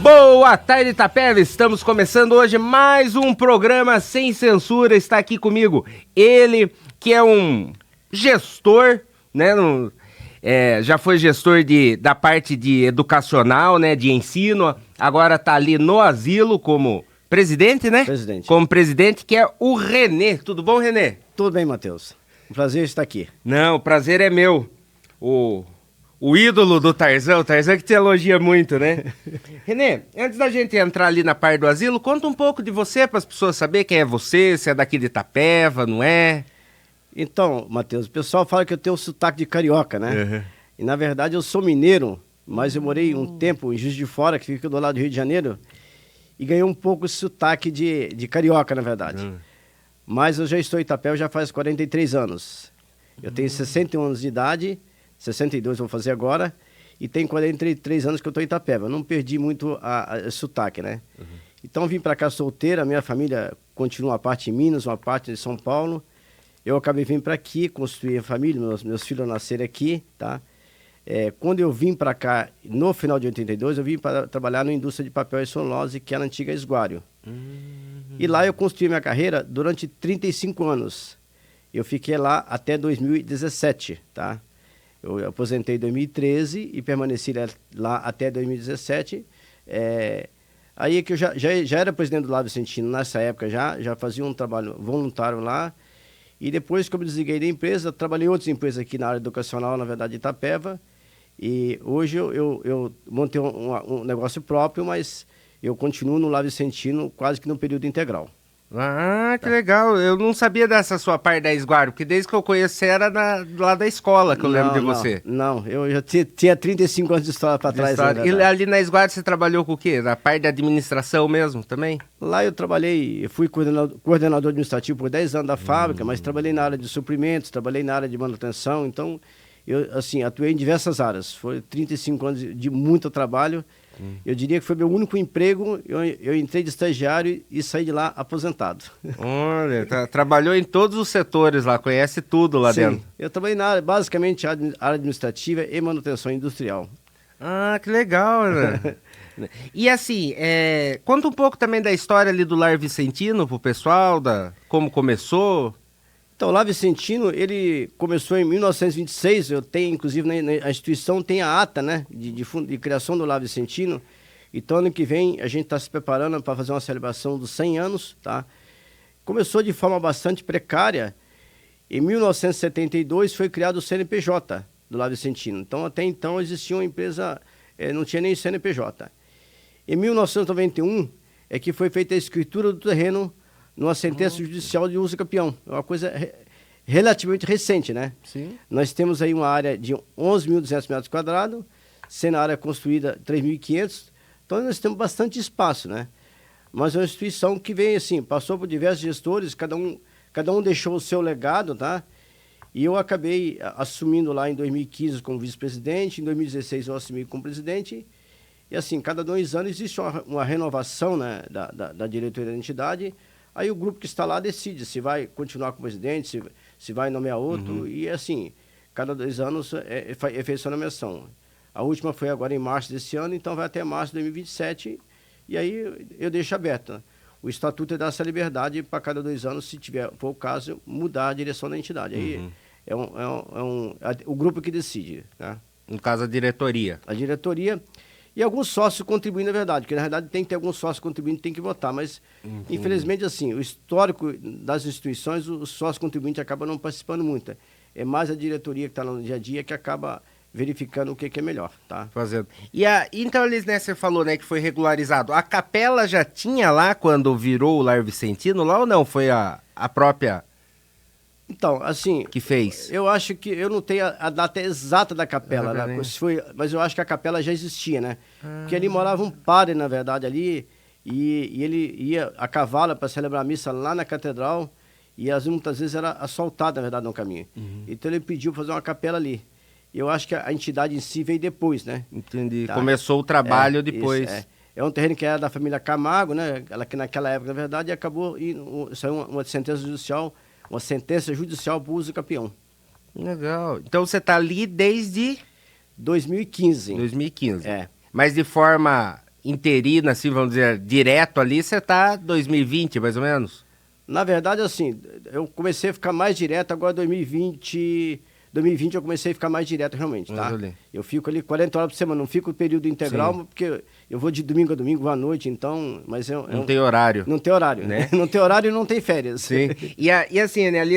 Boa tarde, Itapeva. Estamos começando hoje mais um programa sem censura. Está aqui comigo ele, que é um gestor, né? Já foi gestor da parte de educacional, né? De ensino. Agora está ali no asilo como presidente, né? Presidente. Como presidente, que é o Renê. Tudo bom, Renê? Tudo bem, Matheus. Um prazer estar aqui. Não, o prazer é meu. O ídolo do Tarzan, o Tarzan que te elogia muito, né? Renê, antes da gente entrar ali na parte do asilo, conta um pouco de você para as pessoas saberem quem é você, se é daqui de Itapeva, não é? Então, Matheus, o pessoal fala que eu tenho sotaque de carioca, né? Uhum. E na verdade eu sou mineiro, mas eu morei um tempo em Juiz de Fora, que fica do lado do Rio de Janeiro, e ganhei um pouco esse sotaque de carioca, na verdade. Mas eu já estou em Itapeva já faz 43 anos. Eu tenho 61 anos de idade, 62 vou fazer agora, e tem 43 anos que eu estou em Itapeva. Eu não perdi muito a sotaque, né? Então vim para cá solteira, a minha família continua uma parte em Minas, uma parte em São Paulo. Eu acabei vindo para aqui, construir a família, meus filhos nasceram aqui, tá? Quando eu vim para cá, no final de 82, eu vim para trabalhar na indústria de papel e celulose, que era a antiga Esguário. E lá eu construí minha carreira durante 35 anos. Eu fiquei lá até 2017, tá? Eu aposentei em 2013 e permaneci lá até 2017. Aí é que eu já era presidente do Lar Vicentino nessa época, já fazia um trabalho voluntário lá. E depois que eu me desliguei da empresa, trabalhei em outras empresas aqui na área educacional, na verdade, de Itapeva. E hoje eu montei um negócio próprio, mas eu continuo no Lar Vicentino quase que no período integral. Ah, que legal. Eu não sabia dessa sua parte da Esguário, porque desde que eu conheço você era lá da escola que eu lembro de você. Não, eu já tinha 35 anos de história para trás. E ali na Esguário você trabalhou com o quê? Na parte da administração mesmo também? Lá eu fui coordenador administrativo por 10 anos da fábrica, mas trabalhei na área de suprimentos, trabalhei na área de manutenção, então eu atuei em diversas áreas. Foi 35 anos de muito trabalho. Eu diria que foi meu único emprego. Eu entrei de estagiário e saí de lá aposentado. Olha, trabalhou em todos os setores lá, conhece tudo lá dentro. Eu trabalhei na área, basicamente, área administrativa e manutenção industrial. Ah, que legal, né? E assim, conta um pouco também da história ali do Lar Vicentino pro pessoal, como começou. Então, o Lar Vicentino, ele começou em 1926, eu tenho, inclusive, a instituição tem a ata, né, de criação do Lar Vicentino. Então, ano que vem, a gente está se preparando para fazer uma celebração dos 100 anos, tá? Começou de forma bastante precária. Em 1972, foi criado o CNPJ do Lar Vicentino. Então, até então, existia uma empresa, não tinha nem CNPJ. Em 1991, é que foi feita a escritura do terreno numa sentença judicial de uso campeão. É uma coisa relativamente recente, né? Sim. Nós temos aí uma área de 11.200 metros quadrados, sendo a área construída 3.500, então nós temos bastante espaço, né? Mas é uma instituição que vem assim, passou por diversos gestores, cada um deixou o seu legado, tá? E eu acabei assumindo lá em 2015 como vice-presidente, em 2016 eu assumi como presidente, e assim, cada 2 anos existe uma renovação, né, da diretoria da entidade. Aí o grupo que está lá decide se vai continuar como presidente, se vai nomear outro. E assim, cada 2 anos é feita essa nomeação. A última foi agora em março desse ano, então vai até março de 2027. E aí eu deixo aberto. O estatuto dá essa liberdade para cada 2 anos, se for o caso, mudar a direção da entidade. Aí o grupo que decide, né? No caso, a diretoria. A diretoria. E alguns sócios contribuem, na verdade, porque na verdade tem que ter alguns sócios contribuintes, tem que votar, mas infelizmente assim, o histórico das instituições, os sócios contribuintes acabam não participando muito. É mais a diretoria que está no dia a dia que acaba verificando o que é melhor, tá? Fazendo. Então, Elis, né, você falou, né, que foi regularizado. A capela já tinha lá quando virou o Lar Vicentino lá ou não? Foi a própria... Então, assim... Que fez? Eu acho que... Eu não tenho a data exata da capela, né? Mas eu acho que a capela já existia, né? Porque ali morava um padre, na verdade, ali, e ele ia a cavalo para celebrar a missa lá na catedral, e muitas vezes era assaltado, na verdade, no caminho. Então ele pediu para fazer uma capela ali. E eu acho que a entidade em si veio depois, né? Entendi. Tá? Começou o trabalho depois. Isso, é um terreno que era da família Camargo, né? Ela que naquela época, na verdade, acabou... Saiu uma sentença judicial... Uma sentença judicial por uso campeão. Legal. Então você está ali desde... 2015. 2015. É. Mas de forma interina, assim, vamos dizer, direto ali, você tá 2020, mais ou menos? Na verdade, assim, eu comecei a ficar mais direto agora 2020 eu comecei a ficar mais direto realmente, tá? Eu fico ali 40 horas por semana, não fico o período integral, sim, porque eu vou de domingo a domingo, vou à noite, então, mas não tem horário. Não tem horário, né? Não tem horário e não tem férias. Sim. E assim, né, ali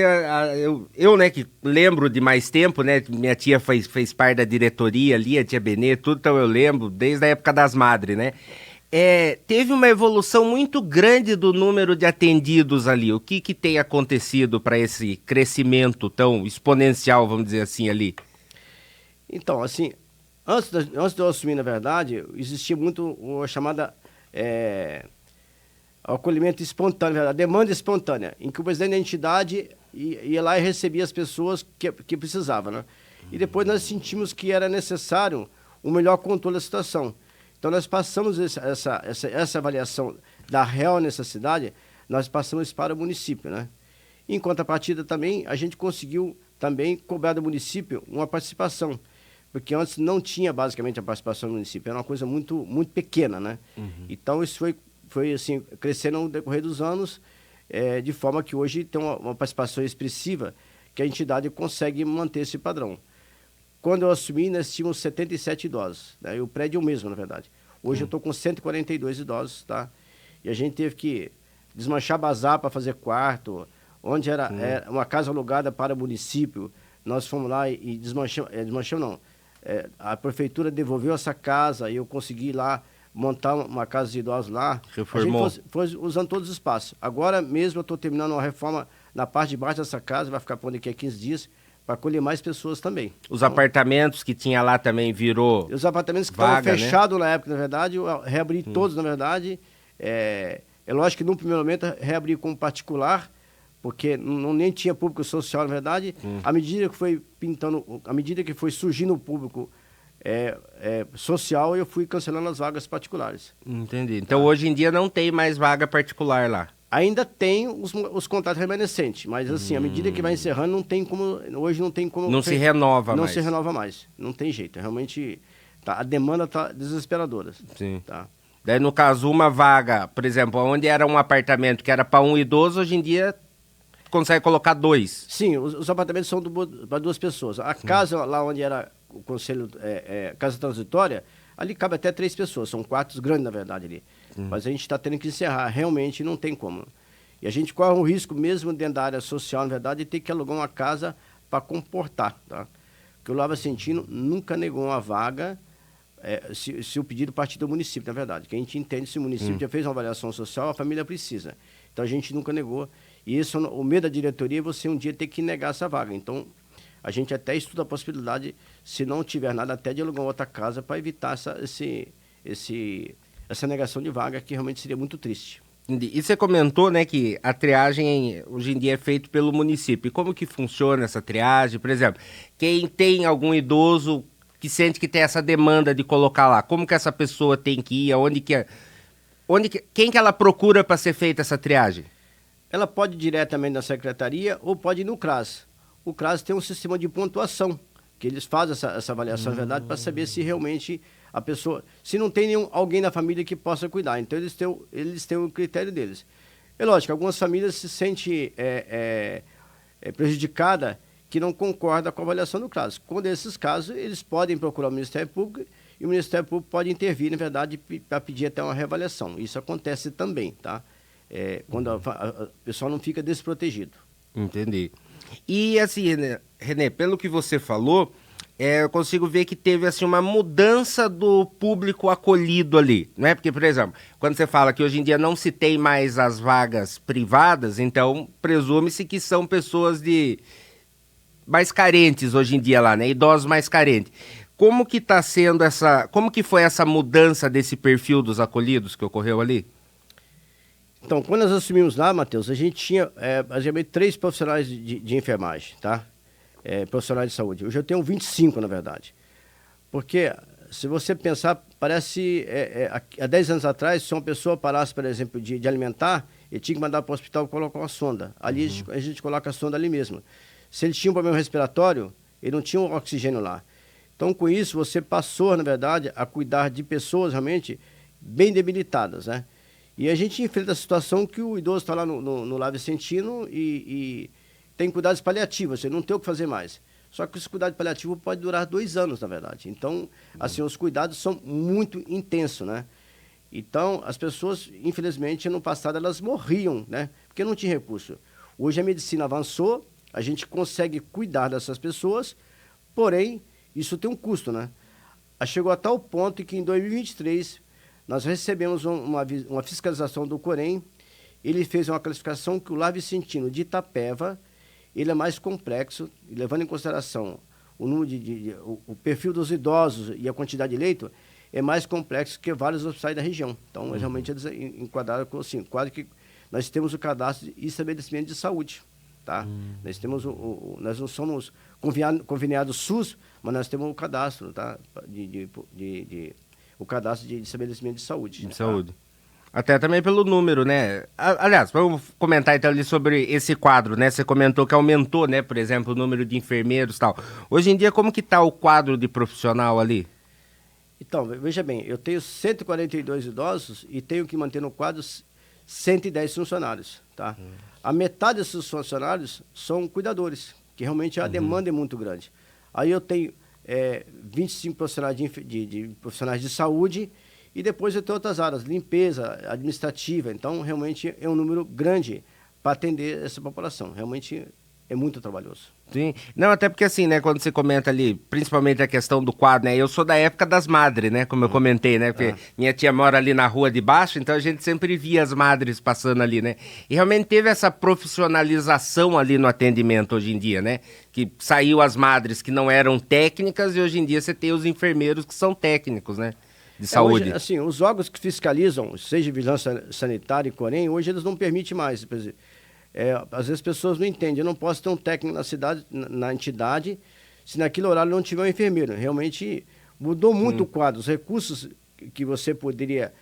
eu, né, que lembro de mais tempo, né, minha tia fez parte da diretoria ali, a tia Benê, tudo, então eu lembro desde a época das madres, né? Teve uma evolução muito grande do número de atendidos ali. O que tem acontecido para esse crescimento tão exponencial, vamos dizer assim, ali? Então, assim, antes de eu assumir, na verdade, existia muito a chamada acolhimento espontâneo, a demanda espontânea, em que o presidente da entidade ia lá e recebia as pessoas que precisavam, né? E depois nós sentimos que era necessário um melhor controle da situação. Então, nós passamos essa avaliação da real necessidade, nós passamos para o município, né? Em contrapartida também, a gente conseguiu também cobrar do município uma participação, porque antes não tinha basicamente a participação do município, era uma coisa muito, muito pequena, né? Uhum. Então, isso foi assim, crescendo no decorrer dos anos, de forma que hoje tem uma participação expressiva, que a entidade consegue manter esse padrão. Quando eu assumi, nós tínhamos 77 idosos, né? E o prédio é o mesmo, na verdade. Hoje eu estou com 142 idosos, tá? E a gente teve que desmanchar bazar para fazer quarto, onde era uma casa alugada para o município. Nós fomos lá e desmanchamos não. A prefeitura devolveu essa casa e eu consegui lá montar uma casa de idosos lá. Reformou. A gente foi usando todos os espaços. Agora mesmo eu estou terminando uma reforma na parte de baixo dessa casa, vai ficar por daqui a 15 dias, para acolher mais pessoas também. Os apartamentos que tinha lá também virou os apartamentos que vaga, estavam fechados, né? Na época, na verdade, eu reabri todos, na verdade. É lógico que no primeiro momento reabri como particular, porque nem tinha público social, na verdade. À medida que foi pintando, à medida que foi surgindo o público social, eu fui cancelando as vagas particulares. Entendi. Então, hoje em dia não tem mais vaga particular lá. Ainda tem os contratos remanescentes, mas assim, à medida que vai encerrando, não tem como, hoje não tem como... Não se renova mais. Não se renova mais, não tem jeito, realmente, a demanda está desesperadora. Sim. Tá. Daí, no caso, uma vaga, por exemplo, onde era um apartamento que era para um idoso, hoje em dia consegue colocar 2. Sim, os apartamentos são para 2 pessoas. A casa lá onde era o conselho, casa transitória, ali cabe até 3 pessoas, são quartos grandes, na verdade, ali. Mas a gente está tendo que encerrar, realmente não tem como. E a gente corre um risco, mesmo dentro da área social, na verdade, de ter que alugar uma casa para comportar, tá? Porque o Lava Sentino nunca negou uma vaga, se o pedido partir do município, na verdade. Que a gente entende, se o município já fez uma avaliação social, a família precisa. Então a gente nunca negou. E isso, o medo da diretoria é você um dia ter que negar essa vaga. Então a gente até estuda a possibilidade, se não tiver nada, até de alugar uma outra casa para evitar essa negação de vaga, que realmente seria muito triste. E você comentou, né, que a triagem hoje em dia é feita pelo município. E como que funciona essa triagem? Por exemplo, quem tem algum idoso que sente que tem essa demanda de colocar lá, como que essa pessoa tem que ir? Quem que ela procura para ser feita essa triagem? Ela pode ir diretamente na secretaria ou pode ir no CRAS. O CRAS tem um sistema de pontuação, que eles fazem essa avaliação, na verdade, para saber se realmente a pessoa... Se não tem alguém na família que possa cuidar. Então, eles têm o critério deles. É lógico, algumas famílias se sentem prejudicadas que não concordam com a avaliação do CRAS. Quando esses casos, eles podem procurar o Ministério Público e o Ministério Público pode intervir, na verdade, para pedir até uma reavaliação. Isso acontece também, tá? Quando o pessoal não fica desprotegido. Entendi. E assim, Renê, pelo que você falou, eu consigo ver que teve assim, uma mudança do público acolhido ali, não é? Porque, por exemplo, quando você fala que hoje em dia não se tem mais as vagas privadas, então presume-se que são pessoas mais carentes hoje em dia lá, né? Idosos mais carentes. Como que está sendo como que foi essa mudança desse perfil dos acolhidos que ocorreu ali? Então, quando nós assumimos lá, Matheus, a gente tinha basicamente 3 profissionais de enfermagem, tá? Profissionais de saúde. Hoje eu tenho 25, na verdade. Porque, se você pensar, parece... há 10 anos atrás, se uma pessoa parasse, por exemplo, de alimentar, ele tinha que mandar para o hospital colocar uma sonda. Ali a gente coloca a sonda ali mesmo. Se ele tinha um problema respiratório, ele não tinha um oxigênio lá. Então, com isso, você passou, na verdade, a cuidar de pessoas realmente bem debilitadas, né? E a gente enfrenta a situação que o idoso está lá no Lar Vicentino e tem cuidados paliativos, você não tem o que fazer mais. Só que esse cuidado paliativo pode durar 2 anos, na verdade. Então, assim, os cuidados são muito intensos, né? Então, as pessoas, infelizmente, no passado, elas morriam, né? Porque não tinha recurso. Hoje a medicina avançou, a gente consegue cuidar dessas pessoas, porém, isso tem um custo, né? Chegou a tal ponto que em 2023, nós recebemos uma fiscalização do Corém, ele fez uma classificação que o Lar Vicentino de Itapeva, ele é mais complexo, levando em consideração o número o perfil dos idosos e a quantidade de leito, é mais complexo que vários hospitais da região. Então, realmente, eles enquadraram com assim, quase que nós temos o cadastro de estabelecimento de saúde, tá? Nós temos nós não somos conveniados SUS, mas nós temos o cadastro, tá? O cadastro de estabelecimento de saúde. De saúde. Até também pelo número, né? Aliás, vamos comentar então ali sobre esse quadro, né? Você comentou que aumentou, né? Por exemplo, o número de enfermeiros e tal. Hoje em dia, como que tá o quadro de profissional ali? Então, veja bem, eu tenho 142 idosos e tenho que manter no quadro 110 funcionários, tá? A metade desses funcionários são cuidadores, que realmente a demanda é muito grande. Aí eu tenho 25 profissionais profissionais de saúde e depois eu tenho outras áreas, limpeza, administrativa. Então, realmente é um número grande para atender essa população. Realmente é muito trabalhoso. Sim. Não, até porque assim, né, quando você comenta ali, principalmente a questão do quadro, né, eu sou da época das madres, né, como eu comentei, né, porque minha tia mora ali na rua de baixo, então a gente sempre via as madres passando ali, né, e realmente teve essa profissionalização ali no atendimento hoje em dia, né, que saiu as madres que não eram técnicas e hoje em dia você tem os enfermeiros que são técnicos, né, de saúde. Hoje, assim, os órgãos que fiscalizam, seja Vigilância Sanitária e Corém, hoje eles não permitem mais, por exemplo, às vezes as pessoas não entendem, eu não posso ter um técnico na cidade, na entidade, se naquele horário não tiver um enfermeiro. Realmente mudou muito o quadro, os recursos que você poderia,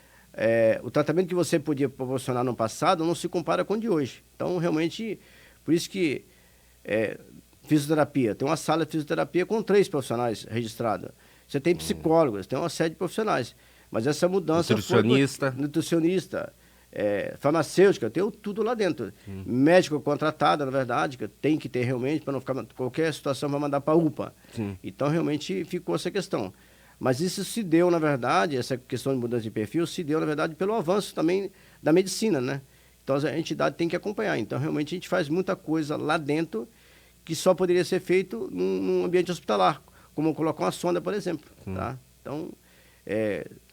o tratamento que você podia proporcionar no passado não se compara com o de hoje. Então, realmente, por isso que fisioterapia, tem uma sala de fisioterapia com 3 profissionais registrados. Você tem psicólogos, tem uma série de profissionais. Mas essa mudança... Nutricionista, farmacêutica, tem tudo lá dentro. Médico contratado, na verdade, que tem que ter realmente, para não ficar qualquer situação vai mandar para a UPA. Então, realmente, ficou essa questão. Mas isso se deu, na verdade, essa questão de mudança de perfil, se deu, na verdade, pelo avanço também da medicina, né? Então, a entidade tem que acompanhar. Então, realmente, a gente faz muita coisa lá dentro que só poderia ser feito num ambiente hospitalar, como colocar uma sonda, por exemplo, tá? Então...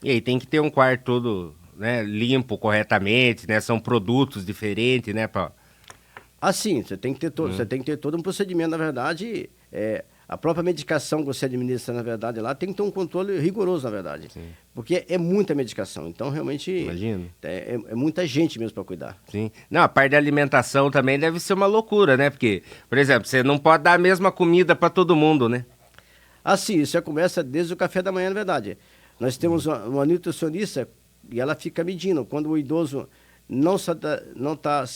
E aí tem que ter um quarto todo, né, limpo corretamente, né? São produtos diferentes, né, Paulo? Sim, você tem que ter todo, você tem que ter todo um procedimento, na verdade, a própria medicação que você administra, na verdade, lá tem que ter um controle rigoroso, na verdade. Sim. Porque é muita medicação, então realmente imagino. É muita gente mesmo para cuidar. Sim. Não, a parte da alimentação também deve ser uma loucura, né? Porque, por exemplo, você não pode dar a mesma comida para todo mundo, né? Sim, isso já começa desde o café da manhã, na verdade. Nós temos uma nutricionista e ela fica medindo. Quando o idoso não está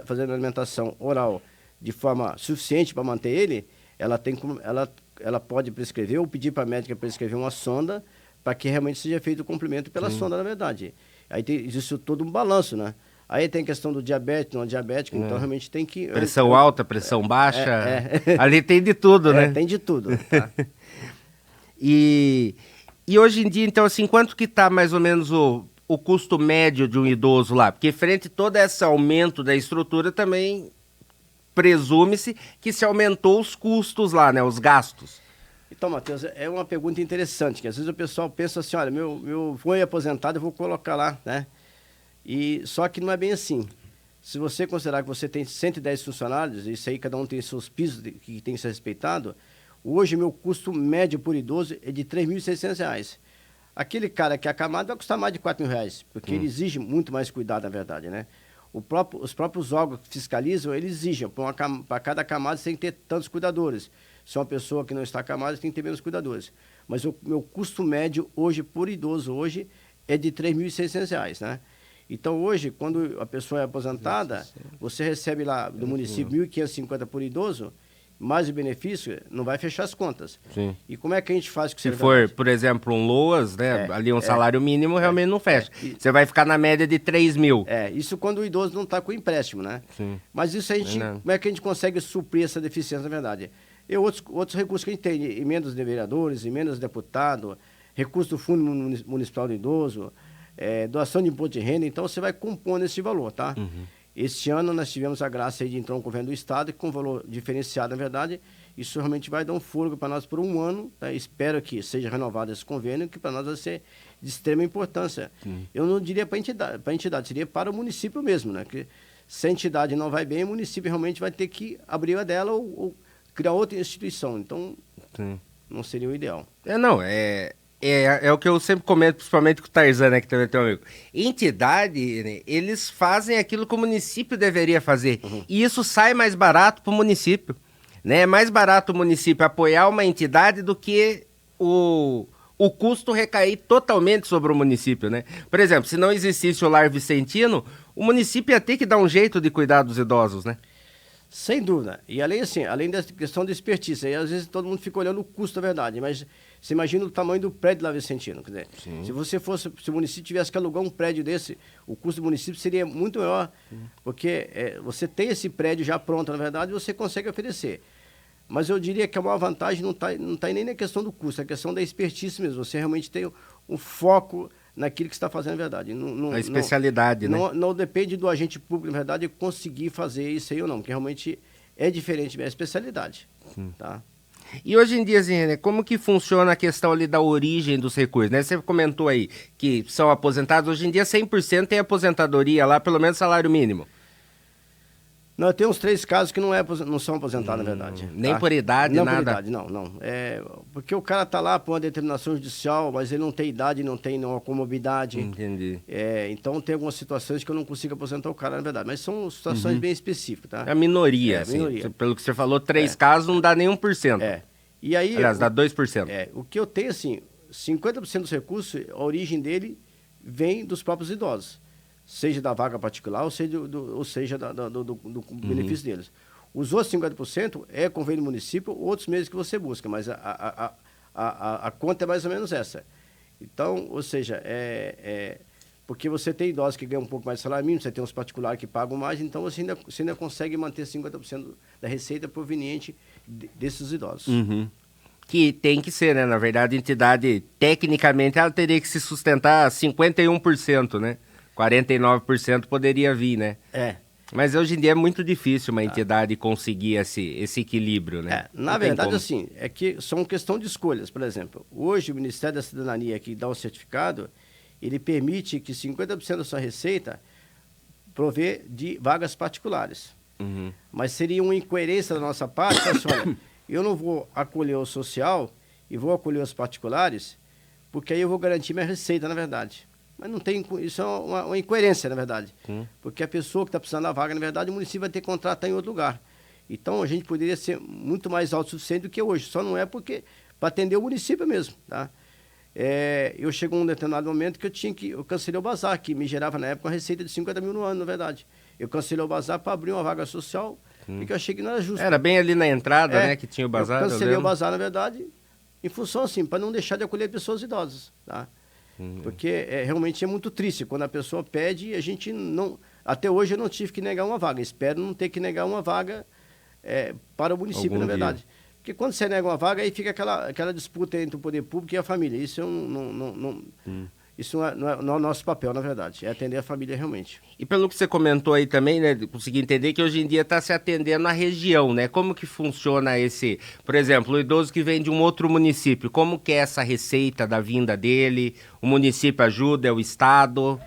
fazendo alimentação oral de forma suficiente para manter ele, ela pode prescrever ou pedir para a médica prescrever uma sonda para que realmente seja feito o complemento pela sonda, na verdade. Aí existe todo um balanço, né? Aí tem a questão do diabetes, não diabético, então realmente tem que... Pressão alta, pressão baixa, ali tem de tudo, né? Tem de tudo, tá? E hoje em dia, então, assim, quanto que está mais ou menos o custo médio de um idoso lá? Porque frente a todo esse aumento da estrutura também presume-se que se aumentou os custos lá, né? Os gastos. Então, Matheus, é uma pergunta interessante, que às vezes o pessoal pensa assim, olha, meu foi aposentado, eu vou colocar lá, né? Só que não é bem assim. Se você considerar que você tem 110 funcionários, isso aí cada um tem seus pisos que tem que ser respeitado, hoje meu custo médio por idoso é de R$ 3.600. Aquele cara que é acamado vai custar mais de R$ 4.000, porque ele exige muito mais cuidado, na verdade, né? Os próprios órgãos que fiscalizam, eles exigem, para cada camada você tem que ter tantos cuidadores. Se é uma pessoa que não está acamada, tem que ter menos cuidadores. Mas o meu custo médio hoje, por idoso, hoje é de R$ 3.600, né? Então, hoje, quando a pessoa é aposentada, você recebe lá do município R$ 1.550 por idoso, mais o benefício, não vai fechar as contas. Sim. E como é que a gente faz com Se for, por exemplo, um LOAS, né? Ali um salário mínimo, realmente não fecha. Você vai ficar na média de 3 mil. Isso quando o idoso não está com empréstimo, né? Sim. Mas isso como é que a gente consegue suprir essa deficiência, na verdade? E outros recursos que a gente tem, emendas de vereadores, emendas de deputado, recurso do Fundo Municipal do Idoso, doação de imposto de renda, então você vai compondo esse valor, tá? Uhum. Este ano nós tivemos a graça aí de entrar um governo do Estado com valor diferenciado, na verdade. Isso realmente vai dar um fôlego para nós por um ano. Tá? Espero que seja renovado esse convênio, que para nós vai ser de extrema importância. Eu não diria para a entidade, seria para o município mesmo, né? Que se a entidade não vai bem, o município realmente vai ter que abrir a dela ou criar outra instituição. Então, não seria o ideal. É o que eu sempre comento, principalmente com o Tarzan, né, que também é teu amigo. Entidade, né, eles fazem aquilo que o município deveria fazer. Uhum. E isso sai mais barato para o município. Né? É mais barato o município apoiar uma entidade do que o custo recair totalmente sobre o município. Né? Por exemplo, se não existisse o Lar Vicentino, o município ia ter que dar um jeito de cuidar dos idosos, né? Sem dúvida. E além dessa questão da expertise, aí às vezes todo mundo fica olhando o custo, na verdade, mas você imagina o tamanho do prédio lá Vicentino. Quer dizer, se o município tivesse que alugar um prédio desse, o custo do município seria muito maior, porque você tem esse prédio já pronto, na verdade, você consegue oferecer. Mas eu diria que a maior vantagem não tá nem na questão do custo, é a questão da expertise mesmo. Você realmente tem um foco naquilo que está fazendo, na verdade. A especialidade, né? Não depende do agente público, na verdade, conseguir fazer isso aí ou não, porque realmente é diferente, é a especialidade. Tá? E hoje em dia, assim, né, como que funciona a questão ali da origem dos recursos? Né? Você comentou aí que são aposentados, hoje em dia 100% tem aposentadoria lá, pelo menos salário mínimo. Não, tem uns 3 casos que não são aposentados, na verdade. Nem tá? por idade, não nada? Por idade, não. Porque o cara tá lá por uma determinação judicial, mas ele não tem idade, não tem nenhuma comorbidade. Entendi. Então tem algumas situações que eu não consigo aposentar o cara, na verdade. Mas são situações bem específicas, tá? É a minoria, assim. Minoria. Pelo que você falou, 3 casos não dá nem 1%. E aí, aliás, dá 2%. O que eu tenho, assim, 50% dos recursos, a origem dele vem dos próprios idosos. Seja da vaga particular, ou seja do benefício deles. Os outros 50% é convênio município, outros meios que você busca, mas a conta é mais ou menos essa. Então, ou seja, porque você tem idosos que ganham um pouco mais de salário mínimo, você tem uns particulares que pagam mais, então você ainda consegue manter 50% da receita proveniente desses idosos. Que tem que ser, né? Na verdade, a entidade, tecnicamente, ela teria que se sustentar 51%, né? 49% poderia vir, né? Mas hoje em dia é muito difícil uma entidade conseguir esse equilíbrio, né? Na verdade, assim, é que são questão de escolhas. Por exemplo, hoje o Ministério da Cidadania, que dá o certificado, ele permite que 50% da sua receita provê de vagas particulares. Mas seria uma incoerência da nossa parte, assim, olha, eu não vou acolher o social e vou acolher os particulares, porque aí eu vou garantir minha receita, na verdade. Mas não tem, isso é uma incoerência, na verdade. Porque a pessoa que está precisando da vaga, na verdade, o município vai ter que contratar em outro lugar. Então, a gente poderia ser muito mais autossuficiente do que hoje. Só não é porque, para atender o município mesmo, tá? Eu chegou um determinado momento que eu cancelei o bazar, que me gerava, na época, uma receita de 50 mil no ano, na verdade. Eu cancelei o bazar para abrir uma vaga social, porque eu achei que não era justo. Era bem ali na entrada, né, que tinha o bazar. Eu cancelei o bazar, na verdade, em função, assim, para não deixar de acolher pessoas idosas, tá? Porque realmente é muito triste. Quando a pessoa pede, a gente não... Até hoje eu não tive que negar uma vaga. Espero não ter que negar uma vaga para o município, na verdade. Porque quando você nega uma vaga, aí fica aquela disputa entre o poder público e a família. Isso isso não é o nosso papel, na verdade. É atender a família realmente. E pelo que você comentou aí também, né, consegui entender que hoje em dia está se atendendo à região, né? Como que funciona por exemplo, o idoso que vem de um outro município, como que é essa receita da vinda dele? O município ajuda, é o estado?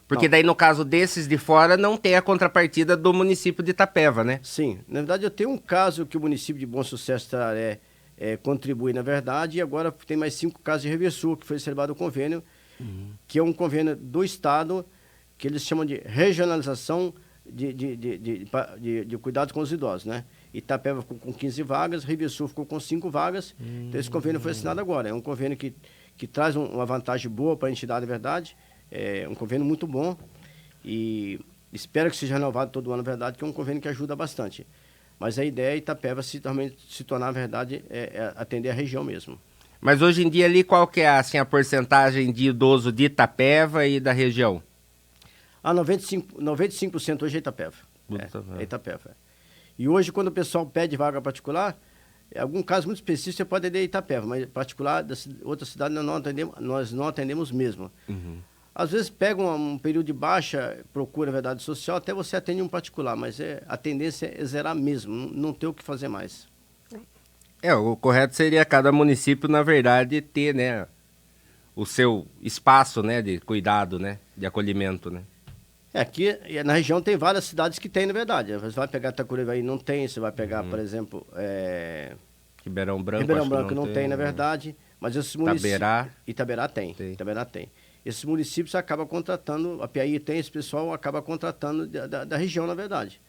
Porque daí no caso desses de fora não tem a contrapartida do município de Itapeva, né? Sim, na verdade eu tenho um caso que o município de Bom Sucesso contribui, na verdade, e agora tem mais 5 casos de Reversul, que foi celebrado o convênio, que é um convênio do Estado, que eles chamam de regionalização de cuidados com os idosos, né? Itapeva ficou com 15 vagas, Reversul ficou com 5 vagas, então esse convênio foi assinado agora. É um convênio que traz uma vantagem boa para a entidade, na verdade, é um convênio muito bom e espero que seja renovado todo ano, na verdade, que é um convênio que ajuda bastante. Mas a ideia é Itapeva realmente se tornar, na verdade, atender a região mesmo. Mas hoje em dia ali, qual que é assim, a porcentagem de idoso de Itapeva e da região? 95% hoje é Itapeva. É Itapeva. E hoje, quando o pessoal pede vaga particular, em algum caso muito específico, você pode atender Itapeva, mas particular, outra cidade nós não atendemos mesmo. Uhum. Às vezes pega um período de baixa, procura verdade social, até você atende um particular, mas a tendência é zerar mesmo, não ter o que fazer mais. O correto seria cada município, na verdade, ter, né, o seu espaço, né, de cuidado, né, de acolhimento, né. Aqui na região tem várias cidades que tem, na verdade. Você vai pegar Itacuruvaí, não tem. Você vai pegar, por exemplo... Ribeirão Branco, Ribeirão Branco não tem, na verdade. Mas esses municípios... Itaberá tem. Itaberá tem. Esses municípios acabam contratando, a Piauí tem, esse pessoal acaba contratando da região, na verdade.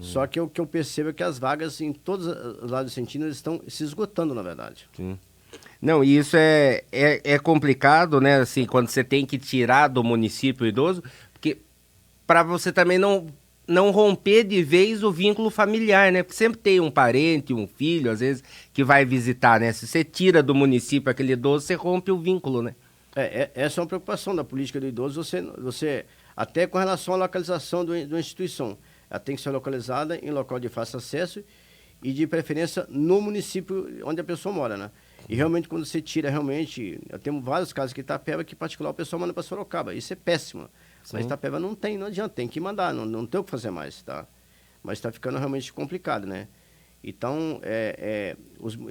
Só que o que eu percebo é que as vagas em todos os lados vicentinos estão se esgotando, na verdade. Sim. Não, e isso é complicado, né, assim, quando você tem que tirar do município o idoso, porque para você também não romper de vez o vínculo familiar, né, porque sempre tem um parente, um filho, às vezes, que vai visitar, né, se você tira do município aquele idoso, você rompe o vínculo, né. Essa é uma preocupação da política do idoso, você até com relação à localização de uma instituição, ela tem que ser localizada em local de fácil acesso e de preferência no município onde a pessoa mora, né. E realmente quando você tira, temos vários casos que Itapeva, que em particular o pessoal manda para Sorocaba, isso é péssimo. Sim. Mas Itapeva não adianta, tem que mandar, não tem o que fazer mais, tá? Mas está ficando realmente complicado, né. Então,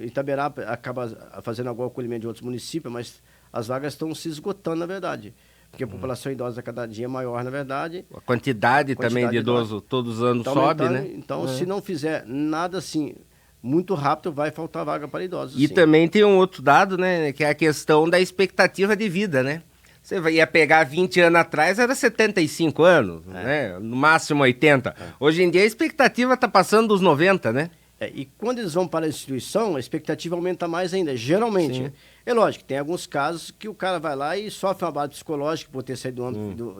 Itaberá acaba fazendo algum acolhimento de outros municípios, mas as vagas estão se esgotando, na verdade. Porque a população idosa cada dia é maior, na verdade. A quantidade também de idoso todos os anos sobe, né? Então, se não fizer nada assim, muito rápido, vai faltar vaga para idosos. E também tem um outro dado, né? Que é a questão da expectativa de vida, né? Você ia pegar 20 anos atrás, era 75 anos, né? No máximo 80. Hoje em dia a expectativa está passando dos 90, né? E quando eles vão para a instituição, a expectativa aumenta mais ainda, geralmente. Sim. É lógico, tem alguns casos que o cara vai lá e sofre uma base psicológica por ter saído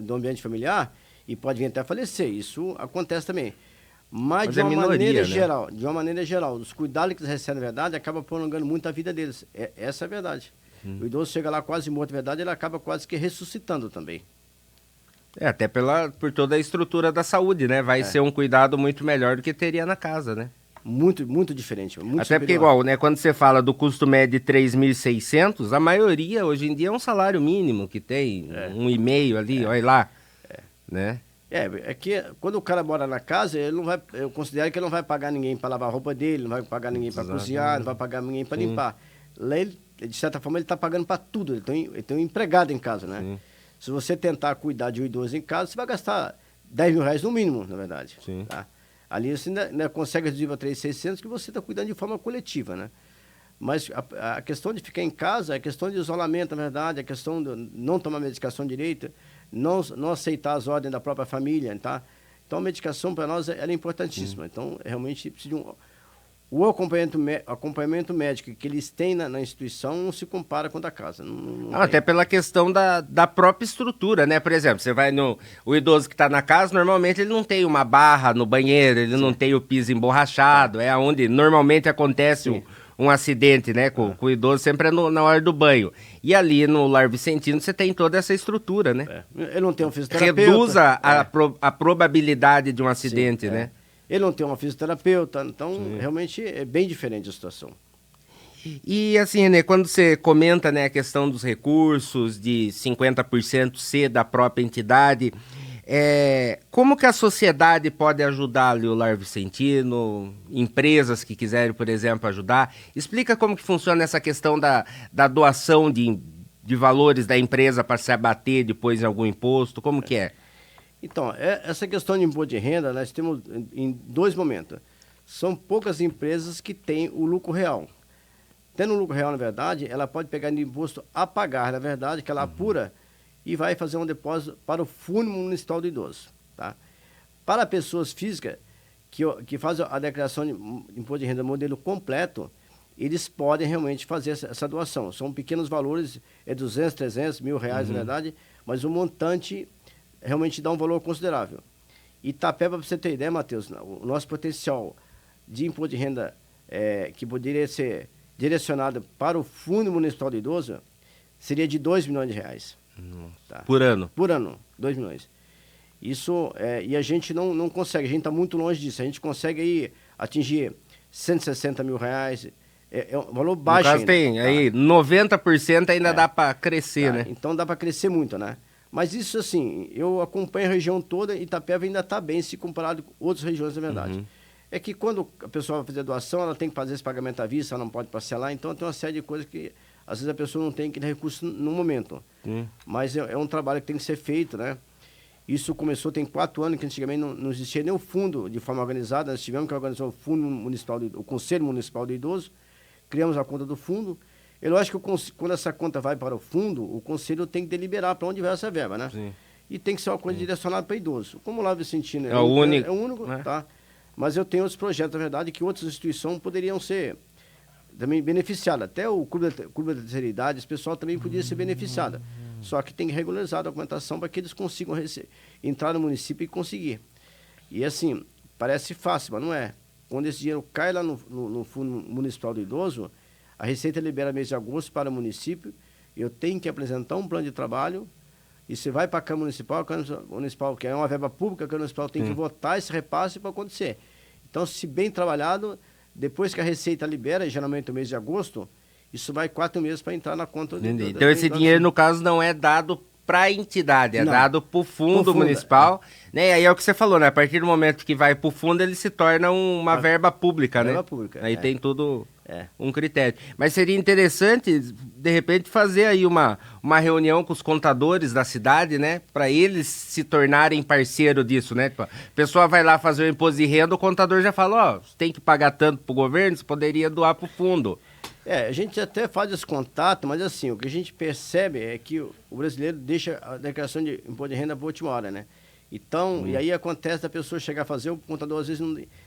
do ambiente familiar e pode vir até falecer. Isso acontece também. Mas de uma maneira geral, de uma maneira geral, os cuidados que eles recebem, na verdade, acaba prolongando muito a vida deles. Essa é a verdade. O idoso chega lá quase morto, na verdade, ele acaba quase que ressuscitando também. Até por toda a estrutura da saúde, né? Vai ser um cuidado muito melhor do que teria na casa, né? Muito, muito diferente. Muito até superior. Porque igual, né? Quando você fala do custo médio de 3.600, a maioria hoje em dia é um salário mínimo que tem, 1,5 ali, olha lá, né? É que quando o cara mora na casa, ele não vai, eu considero que ele não vai pagar ninguém para lavar a roupa dele, não vai pagar ninguém para cozinhar, não vai pagar ninguém para limpar. Lá, de certa forma, ele está pagando para tudo, ele tem um empregado em casa, né? Sim. Se você tentar cuidar de um idoso em casa, você vai gastar R$10.000 no mínimo, na verdade. Sim. Tá? Ali você ainda consegue reduzir para 3.600, que você está cuidando de forma coletiva, né? Mas a questão de ficar em casa, a questão de isolamento, na verdade, a questão de não tomar medicação direita, não aceitar as ordens da própria família, tá? Então, a medicação para nós ela é importantíssima. Então, realmente, precisa de o acompanhamento médico que eles têm na instituição não se compara com o da casa. Até pela questão da própria estrutura, né? Por exemplo, você vai o idoso que está na casa, normalmente ele não tem uma barra no banheiro, ele não tem o piso emborrachado, é onde normalmente acontece um acidente, né? Com o idoso sempre na hora do banho. E ali no Lar Vicentino você tem toda essa estrutura, né? Ele não tem um fisioterapeuta. Reduz a probabilidade de um acidente, né? Ele não tem uma fisioterapeuta, então realmente é bem diferente a situação. E assim, né, quando você comenta, né, a questão dos recursos, de 50% ser da própria entidade, como que a sociedade pode ajudar ali o Lar Vicentino, empresas que quiserem, por exemplo, ajudar? Explica como que funciona essa questão da doação de valores da empresa para se abater depois em algum imposto, como que é? Então, essa questão de imposto de renda, nós temos em dois momentos. São poucas empresas que têm o lucro real. Tendo o lucro real, na verdade, ela pode pegar de imposto a pagar, na verdade, que ela apura e vai fazer um depósito para o Fundo Municipal do Idoso. Tá? Para pessoas físicas que fazem a declaração de imposto de renda modelo completo, eles podem realmente fazer essa doação. São pequenos valores, 200, 300, R$1.000, na verdade, mas o montante realmente dá um valor considerável. Itapeva, para você ter ideia, Matheus, o nosso potencial de imposto de renda que poderia ser direcionado para o Fundo Municipal do Idoso seria de R$2 milhões. Tá? Por ano? Por ano, 2 milhões. Isso, e a gente não consegue, a gente está muito longe disso. A gente consegue aí atingir R$160 mil. É um valor baixo. No caso ainda, tem, aí 90% ainda dá para crescer, tá? né? Então dá para crescer muito, né? Mas isso assim, eu acompanho a região toda e Itapeva ainda está bem se comparado com outras regiões, na verdade. É que quando a pessoa vai fazer doação, ela tem que fazer esse pagamento à vista, ela não pode parcelar, então tem uma série de coisas que às vezes a pessoa não tem aquele recurso no momento. Mas é um trabalho que tem que ser feito, né? Isso começou tem 4 anos, que antigamente não existia nem o fundo de forma organizada, nós tivemos que organizar o Fundo Municipal, o Conselho Municipal do Idoso, criamos a conta do fundo. É lógico que quando essa conta vai para o fundo, o conselho tem que deliberar para onde vai essa verba, né? Sim. E tem que ser uma coisa direcionada para idoso. Como o Lar Vicentino é o único, né? Tá? Mas eu tenho outros projetos, na verdade, que outras instituições poderiam ser também beneficiadas. Até o Clube da Terceira Idade, esse pessoal também podia ser beneficiado. Só que tem que regularizar a documentação para que eles consigam entrar no município e conseguir. E assim, parece fácil, mas não é. Quando esse dinheiro cai lá no Fundo Municipal do Idoso, a Receita libera mês de agosto para o município, eu tenho que apresentar um plano de trabalho, e você vai para a Câmara Municipal, que é uma verba pública, a Câmara Municipal tem que votar esse repasse para acontecer. Então, se bem trabalhado, depois que a Receita libera, geralmente no mês de agosto, isso vai 4 meses para entrar na conta. Então, esse dinheiro, no caso, não é dado para a entidade, é dado para o fundo municipal, né? E aí é o que você falou, né? A partir do momento que vai para o fundo, ele se torna uma verba pública, né? Verba pública, aí tem tudo um critério. Mas seria interessante, de repente, fazer aí uma reunião com os contadores da cidade, né? Para eles se tornarem parceiro disso, né? A pessoa vai lá fazer o imposto de renda, o contador já fala, ó, você tem que pagar tanto para o governo, você poderia doar para o fundo. A gente até faz esse contato, mas assim, o que a gente percebe é que o brasileiro deixa a declaração de imposto de renda para a última hora, né? Então, e aí acontece da pessoa chegar a fazer, o contador às vezes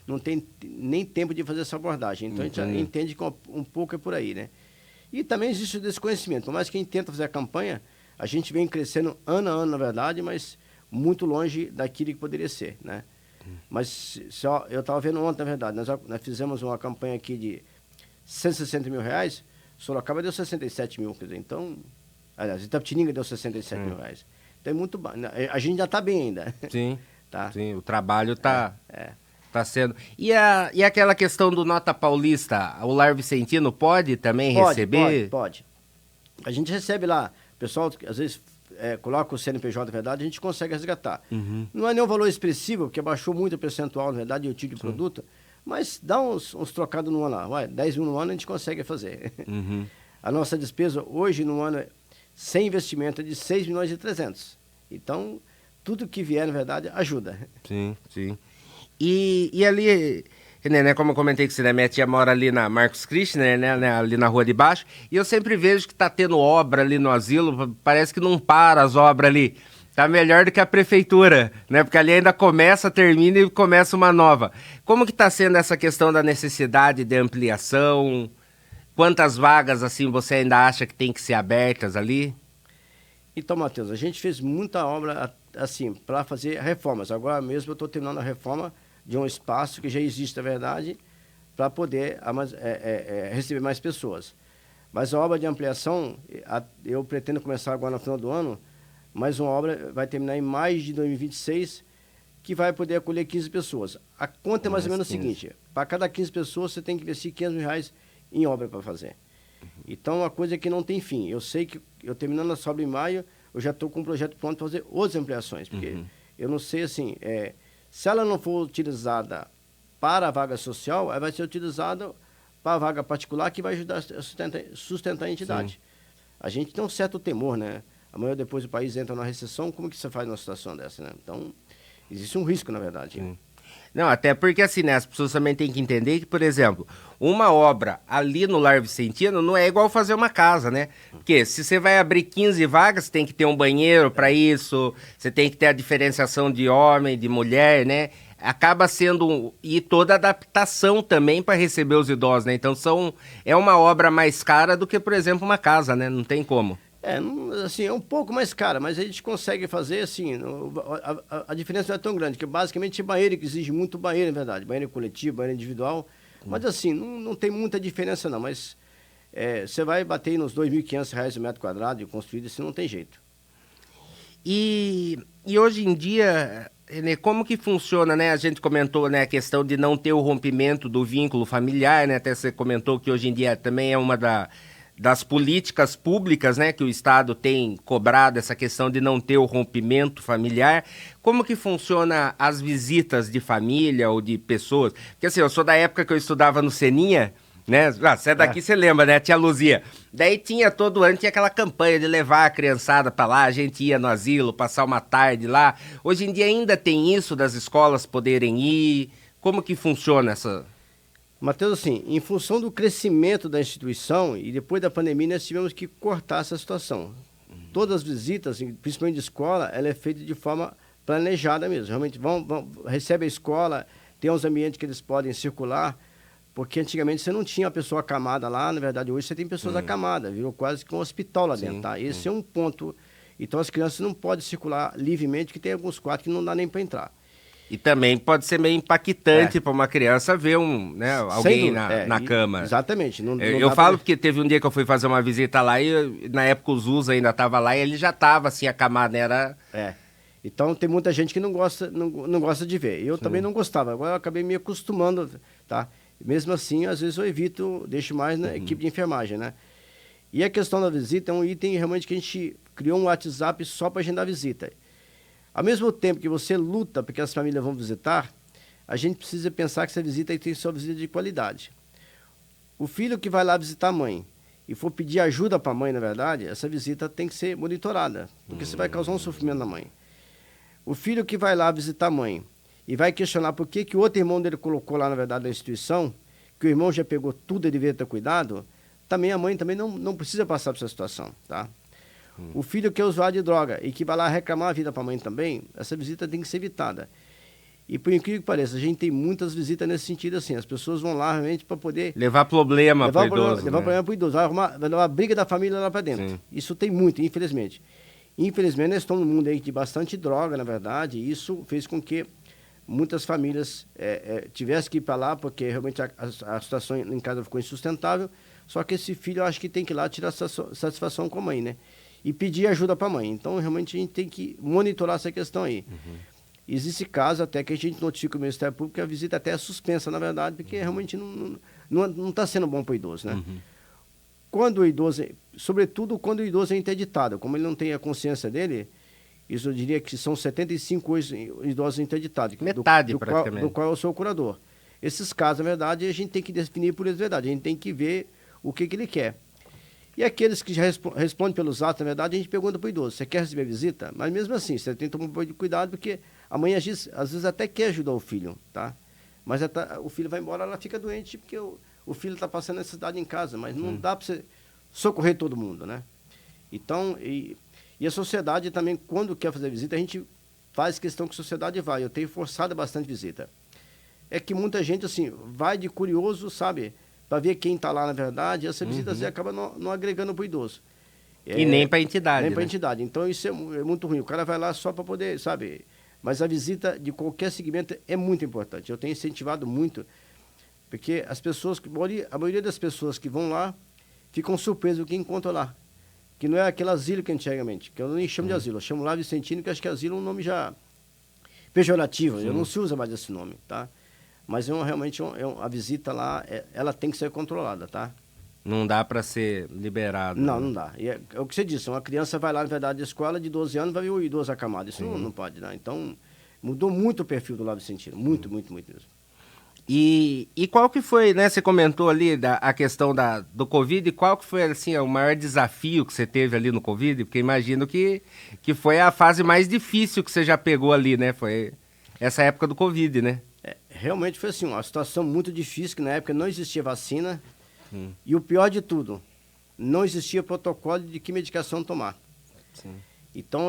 não tem nem tempo de fazer essa abordagem. Então a gente entende que um pouco é por aí, né? E também existe o desconhecimento. Por mais que a gente tenta fazer a campanha, a gente vem crescendo ano a ano, na verdade, mas muito longe daquilo que poderia ser, né? Mas eu estava vendo ontem, na verdade, nós fizemos uma campanha aqui de R$160 mil, Sorocaba deu 67 mil, quer dizer, então, aliás, Itapetininga deu 67 mil. Então é muito bom. A gente já está bem ainda. Sim, tá. Sim, o trabalho está sendo. E aquela questão do Nota Paulista, o Lar Vicentino pode também receber? Pode. A gente recebe lá, o pessoal às vezes coloca o CNPJ, na verdade, a gente consegue resgatar. Não é nenhum valor expressivo, porque baixou muito o percentual, na verdade, o tipo de produto, mas dá uns trocados no ano lá. 10 mil no ano a gente consegue fazer. A nossa despesa hoje no ano, sem investimento, é de 6 milhões e 300. Então, tudo que vier, na verdade, ajuda. Sim. E ali, né, como eu comentei que você, né, minha tia mora ali na Marcos Kirchner, né, ali na rua de baixo, e eu sempre vejo que está tendo obra ali no asilo, parece que não para as obras ali. Tá melhor do que a prefeitura, né? Porque ali ainda termina e começa uma nova. Como que tá sendo essa questão da necessidade de ampliação? Quantas vagas, assim, você ainda acha que tem que ser abertas ali? Então, Matheus, a gente fez muita obra, assim, para fazer reformas. Agora mesmo eu estou terminando a reforma de um espaço que já existe, na verdade, para poder receber mais pessoas. Mas a obra de ampliação, eu pretendo começar agora no final do ano, mas uma obra vai terminar em maio de 2026, que vai poder acolher 15 pessoas. A conta é mais ou menos o seguinte, para cada 15 pessoas você tem que investir R$500 mil em obra para fazer. Então, uma coisa que não tem fim. Eu sei que eu terminando a obra em maio, eu já estou com um projeto pronto para fazer outras ampliações, porque eu não sei assim, se ela não for utilizada para a vaga social, ela vai ser utilizada para a vaga particular, que vai ajudar a sustentar a entidade. Sim. A gente tem um certo temor, né? Amanhã depois o país entra numa recessão, como que você faz numa situação dessa, né? Então, existe um risco, na verdade. Sim. Não, até porque assim, né, as pessoas também têm que entender que, por exemplo, uma obra ali no Lar Vicentino não é igual fazer uma casa, né? Porque se você vai abrir 15 vagas, você tem que ter um banheiro para isso, você tem que ter a diferenciação de homem, de mulher, né? Acaba sendo, e toda adaptação também para receber os idosos, né? Então é uma obra mais cara do que, por exemplo, uma casa, né? Não tem como. Assim, é um pouco mais cara, mas a gente consegue fazer, assim, a diferença não é tão grande, que basicamente é banheiro que exige muito banheiro, na verdade, banheiro coletivo, banheiro individual, mas assim, não tem muita diferença não, mas você vai bater nos R$ 2.500 o metro quadrado e construído, isso não tem jeito. E hoje em dia, Renê, como que funciona, né? A gente comentou, né, a questão de não ter o rompimento do vínculo familiar, né? Até você comentou que hoje em dia também é uma das políticas públicas, né, que o Estado tem cobrado, essa questão de não ter o rompimento familiar. Como que funciona as visitas de família ou de pessoas? Porque assim, eu sou da época que eu estudava no Seninha, né? Você é daqui, você lembra, né? Tia Luzia. Daí todo ano tinha aquela campanha de levar a criançada pra lá, a gente ia no asilo, passar uma tarde lá. Hoje em dia ainda tem isso das escolas poderem ir? Como que funciona essa... Matheus, assim, em função do crescimento da instituição e depois da pandemia, nós tivemos que cortar essa situação. Todas as visitas, principalmente de escola, ela é feita de forma planejada mesmo. Realmente recebe a escola, tem uns ambientes que eles podem circular, porque antigamente você não tinha a pessoa acamada lá, na verdade hoje você tem pessoas acamadas, virou quase que um hospital lá dentro, tá? Esse é um ponto. Então as crianças não podem circular livremente, porque tem alguns quartos que não dá nem para entrar. E também pode ser meio impactante para uma criança ver alguém na cama. Exatamente. Eu falo porque teve um dia que eu fui fazer uma visita lá e na época o Zusa ainda estava lá e ele já estava assim acamado, né? Então tem muita gente que não gosta de ver. Eu também não gostava, agora eu acabei me acostumando, tá? Mesmo assim, às vezes eu evito, deixo mais na equipe de enfermagem, né? E a questão da visita é um item realmente que a gente criou um WhatsApp só para agendar visita. Ao mesmo tempo que você luta porque as famílias vão visitar, a gente precisa pensar que essa visita aí tem que ser uma visita de qualidade. O filho que vai lá visitar a mãe e for pedir ajuda para a mãe, na verdade, essa visita tem que ser monitorada, porque você vai causar um sofrimento na mãe. O filho que vai lá visitar a mãe e vai questionar por que o outro irmão dele colocou lá, na verdade, na instituição, que o irmão já pegou tudo e deveria ter cuidado, também a mãe também não precisa passar por essa situação, tá? O filho que é usuário de droga e que vai lá reclamar a vida para a mãe também, essa visita tem que ser evitada. E por incrível que pareça, a gente tem muitas visitas nesse sentido assim, as pessoas vão lá realmente para poder... Levar problema para o idoso. Levar problema para o idoso, vai levar a briga da família lá para dentro. Sim. Isso tem muito, infelizmente. Infelizmente, nós estamos num mundo aí de bastante droga, na verdade, e isso fez com que muitas famílias tivessem que ir para lá, porque realmente a situação em casa ficou insustentável, só que esse filho, eu acho que tem que ir lá tirar satisfação com a mãe, né? E pedir ajuda para a mãe. Então, realmente, a gente tem que monitorar essa questão aí. Existe caso até que a gente notifica o Ministério Público que a visita até é suspensa, na verdade, porque realmente não está sendo bom para o idoso, né? Quando o idoso, sobretudo quando o idoso é interditado, como ele não tem a consciência dele, isso eu diria que são 75 idosos interditados. Metade, praticamente. Do qual eu sou o curador. Esses casos, na verdade, a gente tem que definir por eles de verdade, a gente tem que ver o que ele quer. E aqueles que já respondem pelos atos, na verdade, a gente pergunta para o idoso, você quer receber visita? Mas mesmo assim, você tem que tomar um pouco de cuidado, porque a mãe às vezes até quer ajudar o filho, tá? Mas o filho vai embora, ela fica doente, porque o filho está passando necessidade em casa, mas não dá para você socorrer todo mundo, né? Então, e a sociedade também, quando quer fazer visita, a gente faz questão que a sociedade vai. Eu tenho forçado bastante visita. É que muita gente, assim, vai de curioso, sabe? Para ver quem está lá, na verdade, e essa visita assim, acaba não agregando para o idoso. E nem para a entidade. Nem para a entidade. Então, isso é muito ruim. O cara vai lá só para poder, sabe? Mas a visita de qualquer segmento é muito importante. Eu tenho incentivado muito, porque as pessoas, a maioria das pessoas que vão lá, ficam surpresas com o que encontram lá. Que não é aquele asilo que antigamente, que eu nem chamo de asilo, eu chamo lá Vicentino, que acho que asilo é um nome já pejorativo, eu não se usa mais esse nome, tá? Mas realmente a visita lá, ela tem que ser controlada, tá? Não dá para ser liberado. Não, não dá. E é o que você disse, uma criança vai lá, na verdade, da escola de 12 anos, vai ver o idoso acamado. Isso não pode, né? Então, mudou muito o perfil do Lar Vicentino. Muito, muito, muito mesmo. E qual que foi, né? Você comentou ali a questão do Covid, e qual que foi, assim, o maior desafio que você teve ali no Covid? Porque imagino que foi a fase mais difícil que você já pegou ali, né? Foi essa época do Covid, né? Realmente foi assim, uma situação muito difícil, que na época não existia vacina. E o pior de tudo, não existia protocolo de que medicação tomar. Sim. Então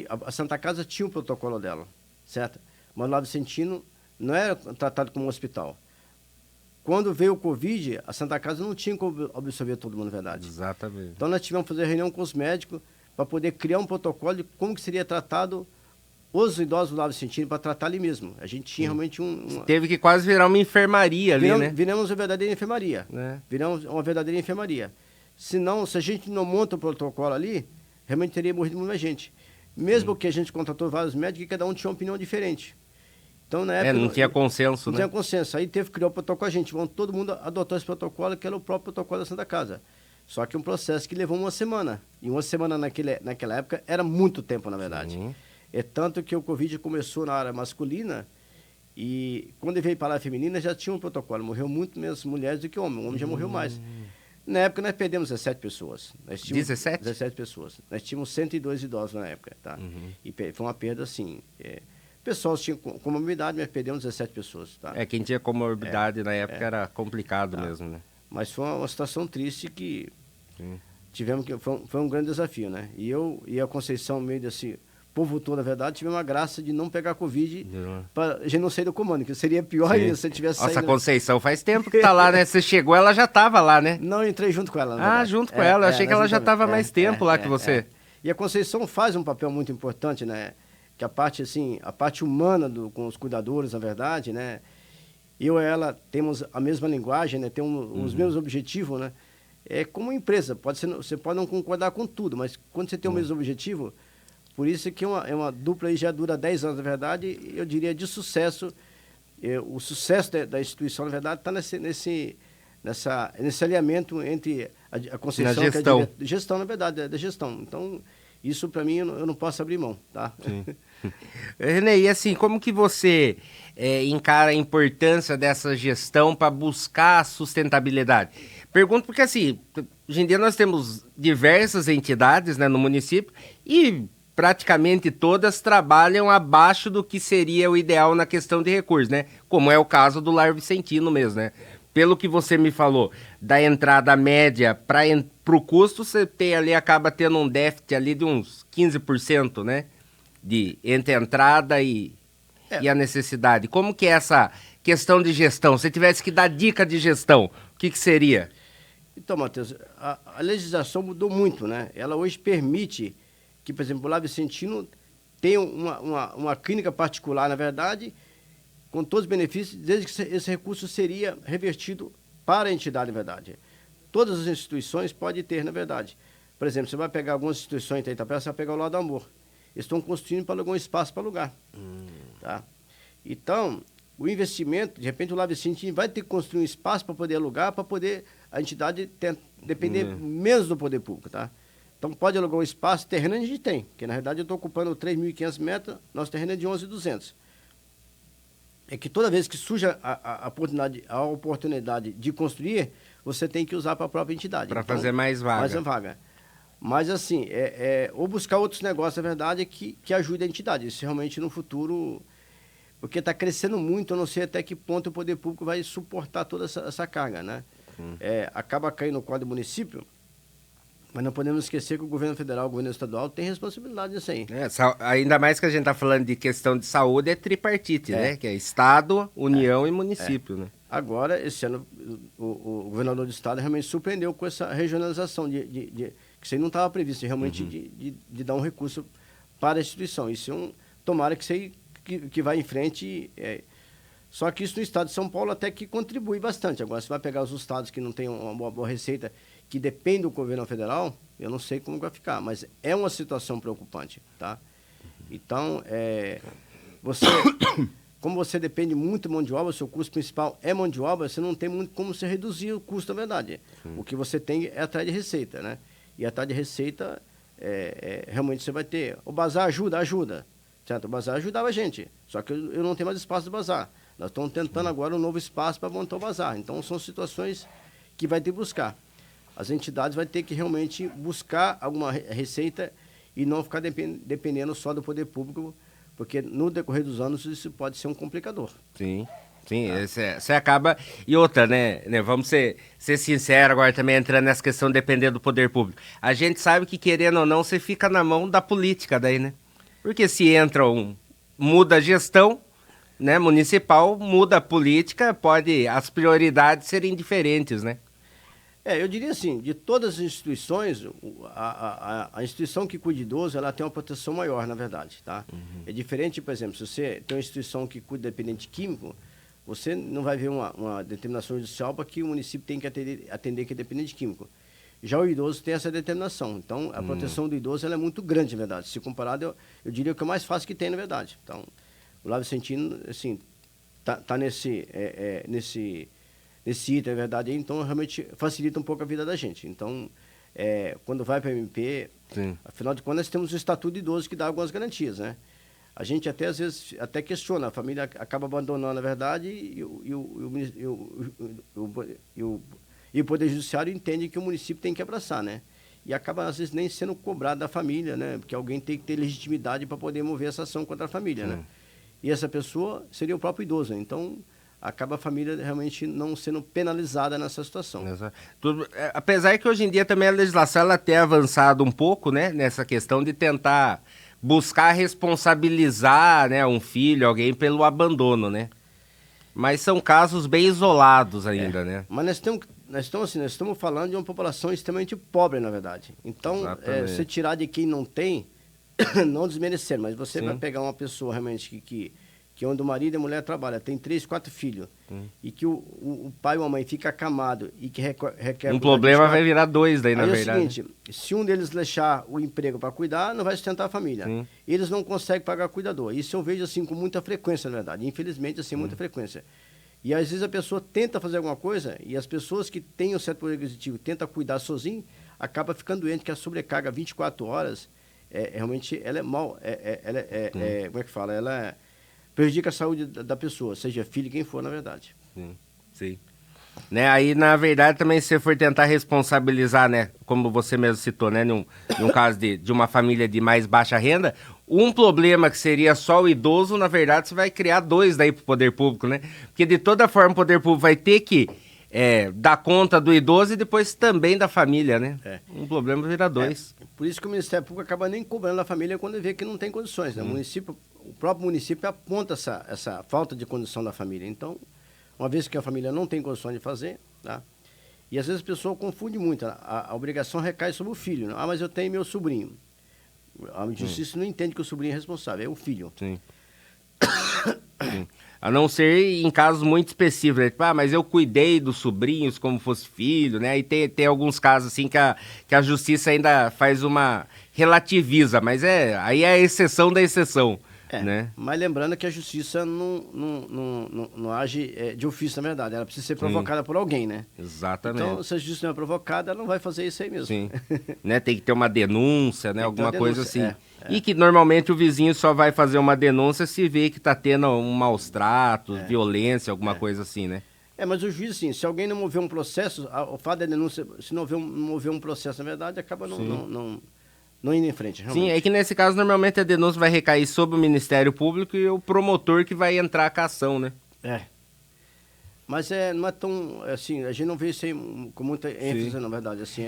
a Santa Casa tinha um protocolo dela, certo? Mas o Lar Vicentino não era tratado como um hospital. quando veio o Covid, a Santa Casa não tinha como absorver todo mundo, na verdade. Exatamente. Então nós tivemos que fazer reunião com os médicos para poder criar um protocolo de como que seria tratado os idosos do Lago Vicentino, para tratar ali mesmo. A gente tinha realmente Teve que quase virar uma enfermaria ali, né? Viramos uma verdadeira enfermaria. É. Viramos uma verdadeira enfermaria. Senão, se a gente não monta o protocolo ali, realmente teria morrido muita gente. Mesmo que a gente contratou vários médicos e cada um tinha uma opinião diferente. Então, na época, não tinha consenso, não né? tinha consenso. Aí teve que criar o protocolo, a gente, todo mundo adotou esse protocolo, que era o próprio protocolo da Santa Casa. Só que um processo que levou uma semana. E uma semana naquela época era muito tempo, na verdade. Sim. É tanto que o Covid começou na área masculina e quando ele veio para a área feminina já tinha um protocolo. Morreu muito menos mulheres do que homem. O homem já morreu mais. Na época nós perdemos 17 pessoas. Nós tínhamos 17? 17 pessoas. Nós tínhamos 102 idosos na época, tá? E foi uma perda assim. Pessoas tinham comorbidade, mas perdemos 17 pessoas, tá? Quem tinha comorbidade na época era complicado mesmo, né? Mas foi uma situação triste que Sim. tivemos que foi um grande desafio, né? E eu e a Conceição, meio desse povo todo, na verdade, tivemos a graça de não pegar Covid para a gente não sair do comando, que seria pior ainda se tivesse saído. Nossa, a Conceição faz tempo que tá lá, né? Você chegou, ela já tava lá, né? Não, eu entrei junto com ela, na verdade. Junto com ela. Eu achei que ela já tava mais tempo lá que você. E a Conceição faz um papel muito importante, né? Que a parte, assim, a parte humana com os cuidadores, na verdade, né? Eu e ela temos a mesma linguagem, né? Temos os mesmos objetivos, né? É como empresa, você pode não concordar com tudo, mas quando você tem o mesmo objetivo, por isso que é uma dupla aí já dura 10 anos, na verdade, eu diria de sucesso. O sucesso da instituição, na verdade, está nesse alinhamento entre a Conceição, na gestão. Que é gestão, na verdade, da gestão. Então, isso para mim eu não posso abrir mão, tá? Sim. Renê, e assim, como que você encara a importância dessa gestão para buscar a sustentabilidade? Pergunto porque, assim, hoje em dia nós temos diversas entidades, né, no município e praticamente todas trabalham abaixo do que seria o ideal na questão de recursos, né? Como é o caso do Lar Vicentino mesmo, né? Pelo que você me falou, da entrada média para o custo, você tem ali, acaba tendo um déficit ali de uns 15%, né? Entre a entrada e a necessidade. Como que é essa questão de gestão? Se tivesse que dar dica de gestão, o que seria? Então, Matheus, a legislação mudou muito, né? Ela hoje permite que, por exemplo, o Lar Vicentino tenha uma clínica particular, na verdade, com todos os benefícios, desde que esse recurso seria revertido para a entidade, na verdade. Todas as instituições podem ter, na verdade. Por exemplo, você vai pegar algumas instituições em Itapeva, você vai pegar o Lar do Amor. Eles estão construindo para alugar um espaço para alugar. Tá? Então, o investimento, de repente o Lar Vicentino vai ter que construir um espaço para poder alugar, para poder a entidade depender menos do poder público, tá? Então pode alugar um espaço, terreno a gente tem, porque na verdade eu estou ocupando 3.500 metros, nosso terreno é de 11.200. É que toda vez que surge a oportunidade de construir, você tem que usar para a própria entidade. Para fazer mais vaga. Mais uma vaga. Mas assim, ou buscar outros negócios, na verdade, que ajudem a entidade. Isso realmente no futuro, porque está crescendo muito, eu não sei até que ponto o poder público vai suportar toda essa carga, né? Acaba caindo no quadro do município, mas não podemos esquecer que o governo federal, o governo estadual tem responsabilidade nisso aí. Ainda mais que a gente está falando de questão de saúde, é tripartite, né? Que é Estado, União e município, né? Agora, esse ano, o governador do estado realmente surpreendeu com essa regionalização, que isso aí não estava previsto, realmente de dar um recurso para a instituição. Isso tomara que isso aí que vai em frente. Só que isso no estado de São Paulo até que contribui bastante. Agora, se vai pegar os estados que não têm uma boa receita, que depende do governo federal, eu não sei como vai ficar, mas é uma situação preocupante, tá? Então, como você depende muito de mão de obra, o seu custo principal é mão de obra, você não tem muito como você reduzir o custo, na verdade. O que você tem é atrás de receita, né? E atrás de receita, realmente você vai ter. O bazar ajuda, certo? O bazar ajudava a gente, só que eu não tenho mais espaço do bazar. Nós estamos tentando agora um novo espaço para montar o bazar. Então, são situações que vai ter que buscar. As entidades vão ter que realmente buscar alguma receita e não ficar dependendo só do poder público, porque no decorrer dos anos isso pode ser um complicador. Sim, você acaba... E outra, né? Vamos ser sinceros agora também, entrando nessa questão de depender do poder público. A gente sabe que, querendo ou não, você fica na mão da política daí, né? Porque se entra muda a gestão, né, municipal muda a política, pode as prioridades serem diferentes, né? Eu diria assim, de todas as instituições, a instituição que cuida de idoso, ela tem uma proteção maior, na verdade, tá? É diferente, por exemplo, se você tem uma instituição que cuida de dependente químico, você não vai ver uma determinação judicial para que o município tem que atender que é dependente químico. Já o idoso tem essa determinação. Então, a proteção do idoso ela é muito grande, na verdade. Se comparado, eu diria que é o mais fácil que tem, na verdade. Então, o Lar Vicentino, assim, tá nesse item, na verdade. Então, realmente facilita um pouco a vida da gente. Então, quando vai para a MP, sim, afinal de contas, nós temos o Estatuto do Idoso que dá algumas garantias, né? A gente até, às vezes, até questiona. A família acaba abandonando, na verdade, e o Poder Judiciário entende que o município tem que abraçar, né? E acaba, às vezes, nem sendo cobrado da família, né? Porque alguém tem que ter legitimidade para poder mover essa ação contra a família, né? E essa pessoa seria o próprio idoso, né? Então, acaba a família realmente não sendo penalizada nessa situação. Apesar que hoje em dia também a legislação ela tem avançado um pouco, né? Nessa questão de tentar buscar responsabilizar, né, um filho, alguém pelo abandono, né? Mas são casos bem isolados ainda, né? Mas nós estamos falando de uma população extremamente pobre, na verdade. Então, você tirar de quem não tem, não desmerecendo, mas você vai pegar uma pessoa realmente que onde o marido e a mulher trabalham, tem 3, 4 filhos, e que o pai ou a mãe fica acamado e que requer... Um problema vai virar 2 daí, na verdade. É o seguinte, se um deles deixar o emprego para cuidar, não vai sustentar a família. Eles não conseguem pagar cuidador. Isso eu vejo assim com muita frequência, na verdade. Infelizmente, assim, muita frequência. E às vezes a pessoa tenta fazer alguma coisa e as pessoas que têm o certo poder aquisitivo tentam cuidar sozinho, acaba ficando doente, que a sobrecarga 24 horas, realmente, ela é mal... como é que fala? Ela prejudica a saúde da pessoa, seja filho, quem for, na verdade. Sim. Né, aí, na verdade, também se você for tentar responsabilizar, né, como você mesmo citou, né, num caso de uma família de mais baixa renda, um problema que seria só o idoso, na verdade, você vai criar 2 daí pro poder público, né? Porque, de toda forma, o poder público vai ter que dar conta do idoso e depois também da família, né? Um problema vira 2. Por isso que o Ministério Público acaba nem cobrando a família quando vê que não tem condições, né? O próprio município aponta essa falta de condição da família. Então, uma vez que a família não tem condições de fazer, tá? E às vezes a pessoa confunde muito, a obrigação recai sobre o filho, né? Mas eu tenho meu sobrinho. A justiça não entende que o sobrinho é responsável, é o filho. Sim. A não ser em casos muito específicos, né? Tipo, mas eu cuidei dos sobrinhos como fosse filho, né? E tem alguns casos assim que a justiça ainda faz relativiza, mas aí é a exceção da exceção. Né? Mas lembrando que a justiça não age de ofício, na verdade. Ela precisa ser provocada por alguém, né? Exatamente. Então, se a justiça não é provocada, ela não vai fazer isso aí mesmo. Sim. Né? Tem que ter uma denúncia, né? Alguma coisa assim. E que normalmente o vizinho só vai fazer uma denúncia se vê que está tendo um maus tratos, violência, alguma coisa assim, né? Mas o juiz, assim, se alguém não mover um processo, o fato da denúncia, se não mover um processo, na verdade, acaba não indo em frente, realmente. Sim, é que nesse caso, normalmente a denúncia vai recair sobre o Ministério Público e o promotor que vai entrar com a ação, né? Mas não é tão, assim, a gente não vê isso aí com muita ênfase, na verdade, assim,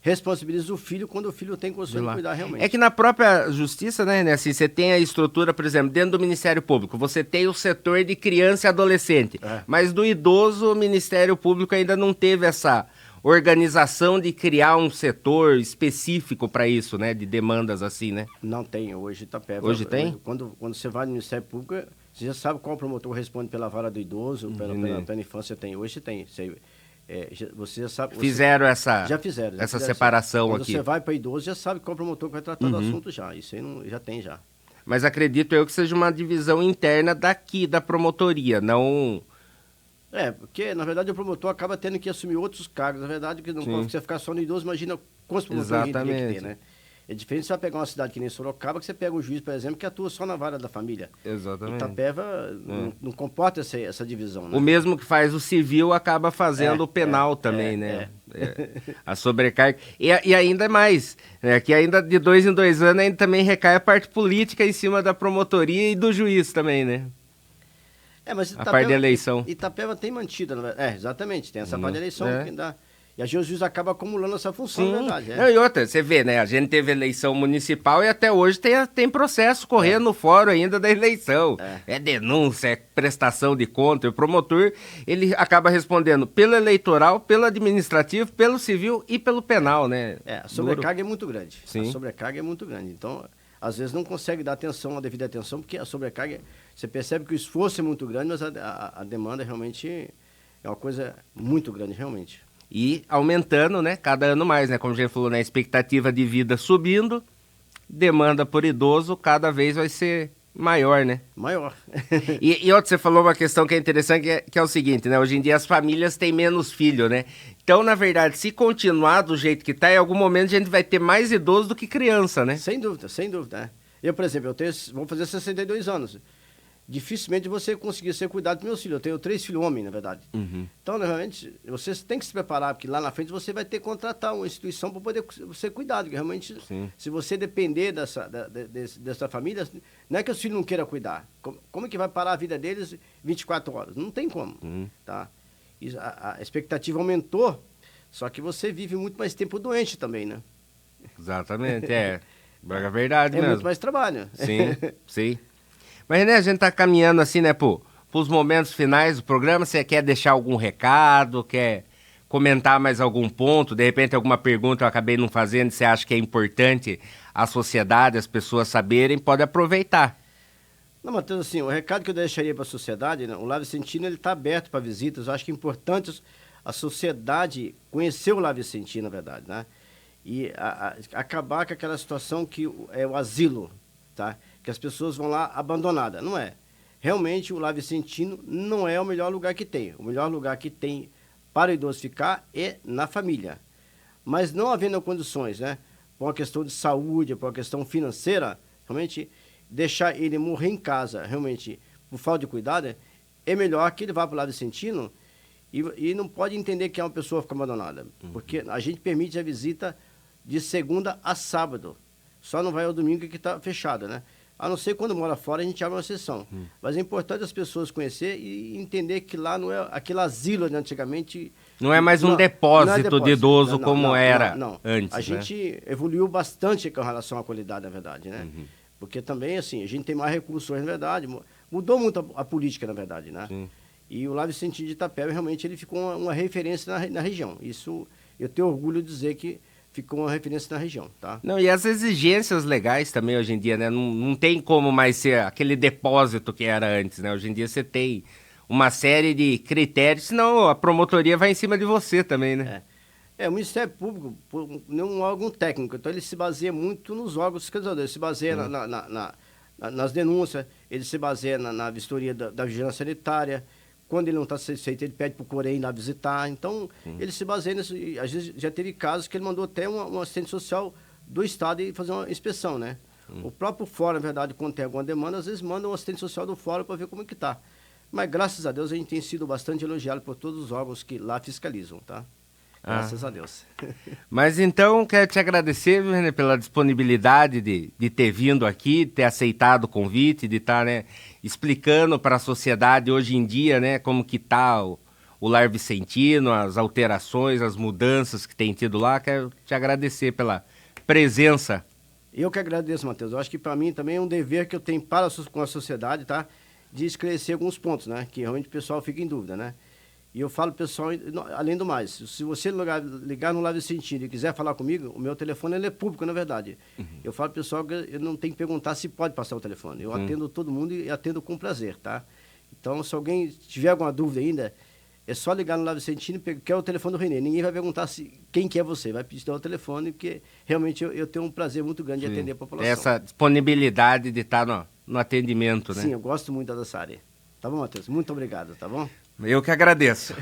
responsabiliza o filho quando o filho tem condições de cuidar realmente. É que na própria justiça, né, assim, você tem a estrutura, por exemplo, dentro do Ministério Público, você tem o setor de criança e adolescente, mas do idoso o Ministério Público ainda não teve essa organização de criar um setor específico para isso, né? De demandas assim, né? Não tem, hoje Itapeva. Hoje tem? Quando você vai no Ministério Público, você já sabe qual promotor responde pela vara do idoso, pela infância tem. Hoje tem. Você já sabe. Fizeram essa. Já fizeram. Essa separação quando aqui. Quando você vai para idoso, já sabe qual promotor que vai tratar do assunto já. Isso aí já tem já. Mas acredito eu que seja uma divisão interna daqui, da promotoria, não... Porque, na verdade, o promotor acaba tendo que assumir outros cargos. Na verdade, que não pode você ficar só no idoso, imagina quantos promotores teria que ter, né? É diferente você vai pegar uma cidade que nem Sorocaba, que você pega um juiz, por exemplo, que atua só na vara da família. Exatamente. Itapeva não comporta essa divisão, né? O mesmo que faz o civil acaba fazendo o penal também, né? A sobrecarga. E ainda mais, que ainda de 2 em 2 anos ainda também recai a parte política em cima da promotoria e do juiz também, né? Mas a parte da eleição. Itapeva tem mantido, exatamente, tem essa parte da eleição que dá. E a juiz acaba acumulando essa função, na verdade. Não, e outra, você vê, né? A gente teve eleição municipal e até hoje tem processo correndo no fórum ainda da eleição. É denúncia, é prestação de conta. E o promotor, ele acaba respondendo pelo eleitoral, pelo administrativo, pelo civil e pelo penal, né? A sobrecarga é muito grande. Sim. A sobrecarga é muito grande. Então, às vezes não consegue dar atenção, a devida atenção, porque a sobrecarga, você percebe que o esforço é muito grande, mas a demanda realmente é uma coisa muito grande, realmente. E aumentando, né, cada ano mais, né, como a gente falou, né, expectativa de vida subindo, demanda por idoso cada vez vai ser maior, né? Maior. E outra, você falou uma questão que é interessante, que é o seguinte, né, hoje em dia as famílias têm menos filho, né? Então, na verdade, se continuar do jeito que tá, em algum momento a gente vai ter mais idoso do que criança, né? Sem dúvida, sem dúvida. Eu, por exemplo, vou fazer 62 anos. Dificilmente você conseguir ser cuidado dos meus filhos. Eu tenho 3 filhos homens, na verdade. Então, realmente, você tem que se preparar, porque lá na frente você vai ter que contratar uma instituição para poder ser cuidado. Porque realmente, se você depender dessa família, não é que os filhos não queiram cuidar. Como é que vai parar a vida deles 24 horas? Não tem como. Tá? E a expectativa aumentou, só que você vive muito mais tempo doente também, né? Exatamente, é verdade mesmo. É muito mais trabalho. Sim, sim. Mas, né, a gente tá caminhando assim, né, pros momentos finais do programa. Você quer deixar algum recado, quer comentar mais algum ponto? De repente, alguma pergunta eu acabei não fazendo, você acha que é importante a sociedade, as pessoas saberem, pode aproveitar. Não, Matheus, assim, o recado que eu deixaria para a sociedade, né, o Lar Vicentino está aberto para visitas. Eu acho que é importante a sociedade conhecer o Lar Vicentino, na verdade, né? E acabar com aquela situação que é o asilo, tá? Que as pessoas vão lá abandonadas. Não é. Realmente, o Lar Vicentino não é o melhor lugar que tem. O melhor lugar que tem para o idoso ficar é na família. Mas não havendo condições, né? Por uma questão de saúde, por uma questão financeira, realmente, deixar ele morrer em casa, realmente, por falta de cuidado, é melhor que ele vá para o Lar Vicentino e não pode entender que é uma pessoa fica abandonada. Porque a gente permite a visita de segunda a sábado. Só não vai ao domingo que está fechado, né? A não ser quando mora fora, a gente abre uma sessão. Mas é importante as pessoas conhecer e entender que lá não é aquele asilo de antigamente. Não é mais um depósito de idoso como era antes, A gente evoluiu bastante com relação à qualidade, na verdade, né? Porque também, assim, a gente tem mais recursos, na verdade. Mudou muito a política, na verdade, né? E o Lar Vicentino de Itapeva, realmente, ele ficou uma referência na região. Isso, eu tenho orgulho de dizer que ficou uma referência na região, tá? Não, e as exigências legais também hoje em dia, né? Não tem como mais ser aquele depósito que era antes, né? Hoje em dia você tem uma série de critérios, senão a promotoria vai em cima de você também, né? O Ministério Público é um órgão técnico, então ele se baseia muito nos órgãos fiscalizadores, ele se baseia nas denúncias, ele se baseia na vistoria da vigilância sanitária. Quando ele não está satisfeito, ele pede para o Corém ir lá visitar. Então, ele se baseia nisso. E, às vezes, já teve casos que ele mandou até um assistente social do Estado ir fazer uma inspeção, né? O próprio fórum, na verdade, quando tem alguma demanda, às vezes manda um assistente social do fórum para ver como é que está. Mas, graças a Deus, a gente tem sido bastante elogiado por todos os órgãos que lá fiscalizam, tá? Graças a Deus. Mas então, quero te agradecer, viu, René, pela disponibilidade de ter vindo aqui, ter aceitado o convite, de estar, né, explicando para a sociedade hoje em dia, né, como que está o Lar Vicentino, as alterações, as mudanças que tem tido lá. Quero te agradecer pela presença. Eu que agradeço, Matheus. Eu acho que para mim também é um dever que eu tenho com a sociedade, tá? De esclarecer alguns pontos, né? Que realmente o pessoal fica em dúvida, né? E eu falo, pessoal, além do mais, se você ligar no Lar Vicentino e quiser falar comigo, o meu telefone ele é público, na verdade. Eu falo, pessoal, que eu não tenho que perguntar se pode passar o telefone. Eu atendo todo mundo e atendo com prazer, tá? Então, se alguém tiver alguma dúvida ainda, é só ligar no Lar Vicentino e quer o telefone do Renê. Ninguém vai perguntar quem que é você, vai pedir o telefone, porque realmente eu tenho um prazer muito grande de atender a população. Essa disponibilidade de estar no atendimento, né? Sim, eu gosto muito dessa área. Tá bom, Matheus? Muito obrigado, tá bom? Eu que agradeço.